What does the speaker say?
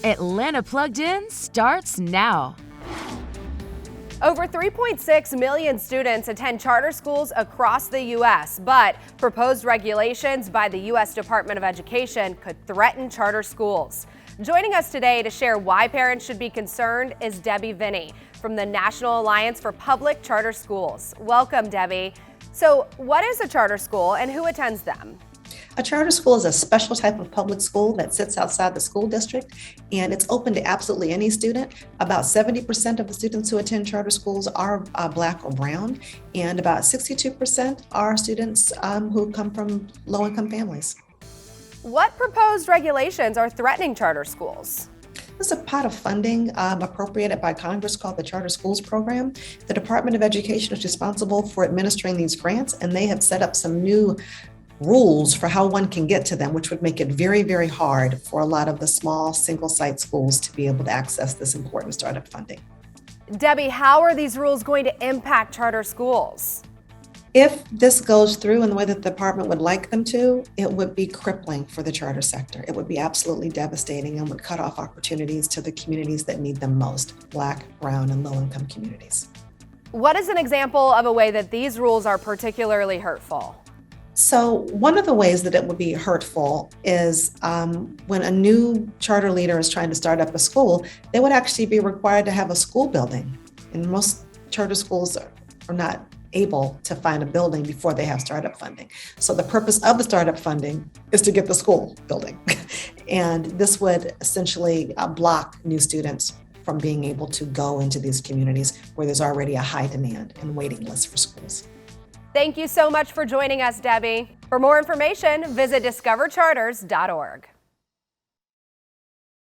Atlanta Plugged In starts now. Over 3.6 million students attend charter schools across the U.S., but proposed regulations by the U.S. Department of Education could threaten charter schools. Joining us today to share why parents should be concerned is Debbie Vinny from the National Alliance for Public Charter Schools. Welcome, Debbie. So, what is a charter school and who attends them? A charter school is a special type of public school that sits outside the school district, and it's open to absolutely any student. About 70% of the students who attend charter schools are Black or brown, and about 62% are students who come from low-income families. What proposed regulations are threatening charter schools? There's a pot of funding appropriated by Congress called the Charter Schools Program. The Department of Education is responsible for administering these grants, and they have set up some new rules for how one can get to them, which would make it very, very hard for a lot of the small single-site schools to be able to access this important startup funding. Debbie, how are these rules going to impact charter schools? If this goes through in the way that the department would like them to, it would be crippling for the charter sector. It would be absolutely devastating and would cut off opportunities to the communities that need them most, Black, brown, and low-income communities. What is an example of a way that these rules are particularly hurtful? So one of the ways that it would be hurtful is when a new charter leader is trying to start up a school, they would actually be required to have a school building. And most charter schools are not able to find a building before they have startup funding. So the purpose of the startup funding is to get the school building. And this would essentially block new students from being able to go into these communities where there's already a high demand and waiting list for schools. Thank you so much for joining us, Debbie. For more information, visit discovercharters.org.